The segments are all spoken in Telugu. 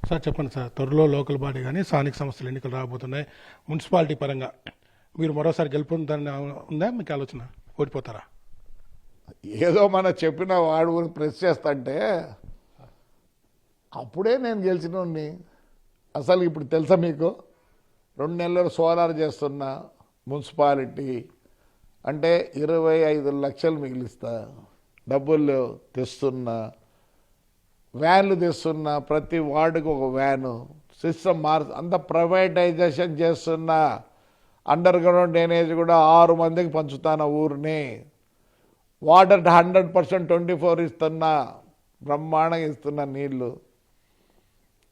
సార్ చెప్పండి సార్, త్వరలో లోకల్ బాడీ కానీ స్థానిక సంస్థలు ఎన్నికలు రాబోతున్నాయి. మున్సిపాలిటీ పరంగా మీరు మరోసారి గెలుపొందని ఉందా మీకు ఆలోచన? ఓడిపోతారా? ఏదో మన చెప్పిన వాడు ప్రెస్ చేస్తాంటే అప్పుడే నేను గెలిచినోడిని. అసలు ఇప్పుడు తెలుసా మీకు, 2 నెలలు సోలార్ చేస్తున్నా మున్సిపాలిటీ అంటే 25 లక్షలు మిగిలిస్తా, డబ్బులు తెస్తున్నా, వ్యాన్లు తెస్తున్నా, ప్రతి వార్డుకు ఒక వ్యాను, సిస్టమ్ అంత ప్రైవేటైజేషన్ చేస్తున్నా. అండర్ గ్రౌండ్ డ్రైనేజ్ కూడా 6 మందికి పంచుతాను ఊరిని. వాటర్ 100% 24 ఇస్తున్నా, బ్రహ్మాండంగా ఇస్తున్నా నీళ్లు.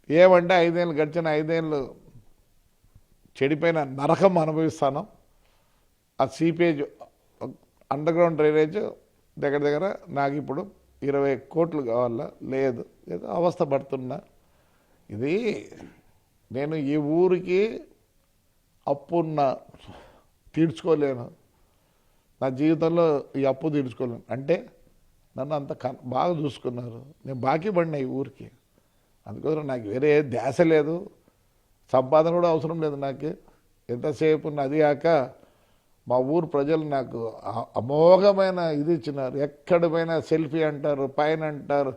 ఏమంటే 5 ఏళ్ళు గడిచిన 5 ఏళ్ళు చెడిపోయిన నరకం అనుభవిస్తాను. ఆ సీపేజ్ అండర్ గ్రౌండ్ డ్రైనేజ్ దగ్గర దగ్గర నాకు ఇప్పుడు 20 కోట్లు కావాలా, లేదు ఏదో అవస్థ పడుతున్నా. ఇది నేను ఈ ఊరికి అప్పున్న తీర్చుకోలేను, నా జీవితంలో ఈ అప్పు తీర్చుకోలేను. అంటే నన్ను అంత బాగా చూసుకున్నారు, నేను బాకీ పడినా ఈ ఊరికి. అందుకోసం నాకు వేరే ధ్యాస లేదు, సంపాదన కూడా అవసరం లేదు నాకు. ఎంతసేపు అది కాక మా ఊరు ప్రజలు నాకు అమోఘమైన ఇది ఇచ్చినారు. ఎక్కడ పోయినా సెల్ఫీ అంటారు, పైన అంటారు,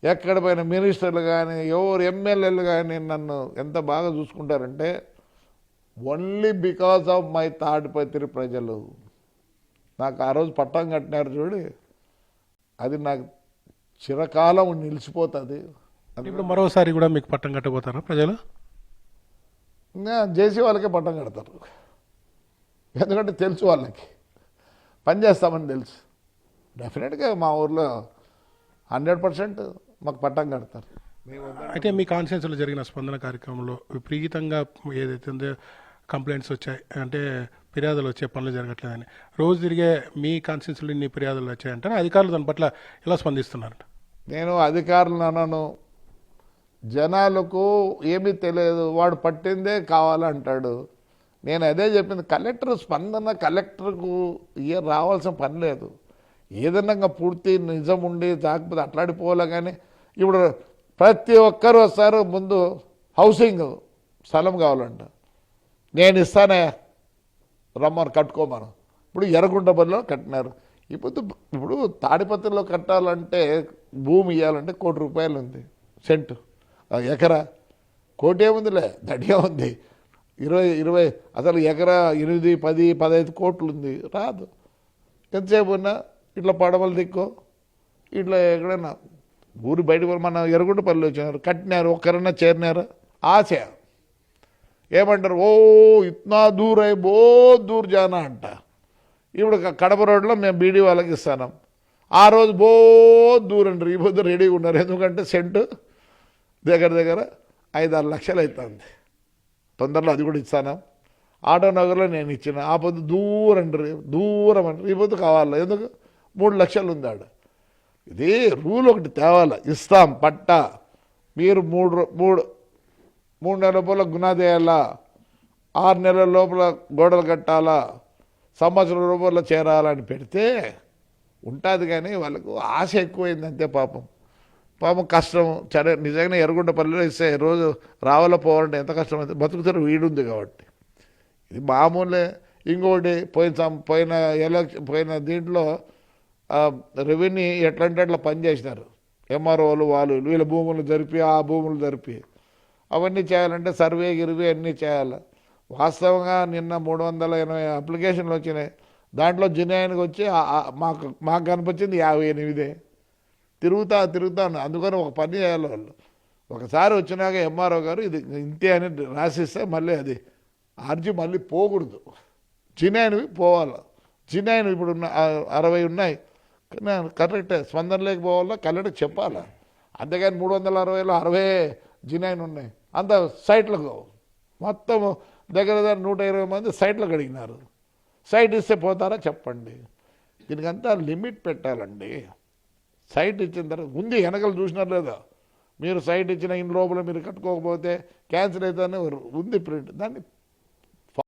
ఎక్కడ పోయినా మినిస్టర్లు కానీ ఎవరు ఎమ్మెల్యేలు కానీ నన్ను ఎంత బాగా చూసుకుంటారంటే only because of my Tadipatri ప్రజలు. నాకు ఆ రోజు పట్టం కట్టినారు చూడు, అది నాకు చిరకాలం నిలిచిపోతుంది. ఇప్పుడు మరోసారి కూడా మీకు పట్టం కట్టబోతారా ప్రజలు? జేసీ వాళ్ళకే పట్టం కడతారు, ఎందుకంటే తెలుసు వాళ్ళకి పని చేస్తామని తెలుసు. డెఫినెట్గా మా ఊర్లో 100% మాకు పట్టం కడతారు. అయితే మీ కాన్స్టిట్యూన్సీలో జరిగిన స్పందన కార్యక్రమంలో విపరీతంగా ఏదైతే ఉందో కంప్లైంట్స్ వచ్చాయి, అంటే ఫిర్యాదులు వచ్చే పనులు జరగట్లేదని. రోజు తిరిగే మీ కాన్స్టిట్యూన్సీలో ఇన్ని ఫిర్యాదులు వచ్చాయంటే అధికారులు దాని పట్ల ఎలా స్పందిస్తున్నారంట? నేను అధికారులను అనను, జనాలకు ఏమీ తెలియదు, వాడు పట్టిందే కావాలంటాడు. నేను అదే చెప్పింది, కలెక్టర్ స్పందన కలెక్టర్కు రావాల్సిన పని లేదు. ఏదన్నా పూర్తి నిజం ఉండి కాకపోతే అట్లాడిపోవాలి. కానీ ఇప్పుడు ప్రతి ఒక్కరు వస్తారు, ముందు హౌసింగ్ స్థలం కావాలంట, నేను ఇస్తానే రమ్మని కట్టుకోమను. ఇప్పుడు ఎర్రగుంటపల్లిలో కట్టినారు. ఇప్పుడు తాడిపత్రిలో కట్టాలంటే భూమి ఇవ్వాలంటే ₹1,00,00,000 ఉంది సెంటు, ఎకరా 1,00,00,000 ఏముందిలే, దడిగా ఉంది. 20 అసలు ఎకరా 8, 10, 15 కోట్లు ఉంది, రాదు. ఎంతసేపు ఉన్నా ఇట్లా పడవలు దిక్కో, ఇట్లా ఎక్కడైనా ఊరి బయట మన ఎర్రగుంటపల్లి వచ్చినారు, కట్టినారు, ఒక్కరన్నా చేరినారు. ఆశ ఏమంటారు, ఓ ఇట్నా దూర్ అయి బో దూర్ జానా అంట. ఇప్పుడు కడప రోడ్లో మేము బీడీ వాళ్ళకి ఇస్తాను, ఆ రోజు బో దూర్ అంటారు. ఈ పొద్దు రెడీగా ఉన్నారు, ఎందుకంటే సెంటు దగ్గర దగ్గర 5-6 లక్షలు అవుతుంది. తొందరలో అది కూడా ఇస్తాను. ఆటో నగర్లో నేను ఇచ్చిన, ఆ పొద్దు దూరం అంటారు, దూరం అంటారు. ఈ పొద్దు కావాలి, ఎందుకు 3 లక్షలు ఉంది ఆడ. ఇది రూల్ ఒకటి తేవాలి, ఇస్తాం పట్టా, మీరు మూడు నెలల లోపల గుణాది వేయాలా, 6 నెలల లోపల గోడలు కట్టాలా, సంవత్సరం రూపాయలు చేరాలని పెడితే ఉంటుంది. కానీ వాళ్ళకు ఆశ ఎక్కువైంది అంతే. పాపం కష్టం. సరే నిజంగానే ఎర్రగుంటపల్లిలో ఇస్తే రోజు రావాల పోవాలంటే ఎంత కష్టమైంది, బతుకుతారు వీడుంది కాబట్టి. ఇది మామూలే. ఇంకోటి పోయిన దీంట్లో రెవెన్యూ ఎట్లంటే అట్లా పనిచేసినారు. ఎంఆర్ఓలు వాళ్ళు వీళ్ళ భూములు జరిపి ఆ భూములు జరిపి అవన్నీ చేయాలంటే సర్వే గిరివే అన్నీ చేయాలి. వాస్తవంగా నిన్న 380 అప్లికేషన్లు వచ్చినాయి. దాంట్లో జినాయానికి వచ్చి మాకు కనిపించింది 58. తిరుగుతాను. అందుకని ఒక పని చేయాలి వాళ్ళు. ఒకసారి వచ్చినాక ఎంఆర్ఓ గారు ఇది ఇంతే అని రాసిస్తే మళ్ళీ అది ఆర్జీ మళ్ళీ పోకూడదు, జినాయినవి పోవాలి. జినాయినవి ఇప్పుడు 60 ఉన్నాయి, కరెక్టే. స్పందన లేకపోవాలా, కలెక్టర్ చెప్పాలా. అంతేగాని 360లో 60 జినాయిన్ ఉన్నాయి. అంత సైట్లకు మొత్తం దగ్గర 120 మంది సైట్లకు అడిగినారు. సైట్ ఇస్తే పోతారా చెప్పండి. దీనికంతా లిమిట్ పెట్టాలండి. సైట్ ఇచ్చిన తర్వాత ఉంది, వెనకలు చూసినారు లేదా మీరు, సైట్ ఇచ్చిన ఇన్ని లోపల మీరు కట్టుకోకపోతే క్యాన్సిల్ అవుతుందని ఉంది ప్రింట్. దాన్ని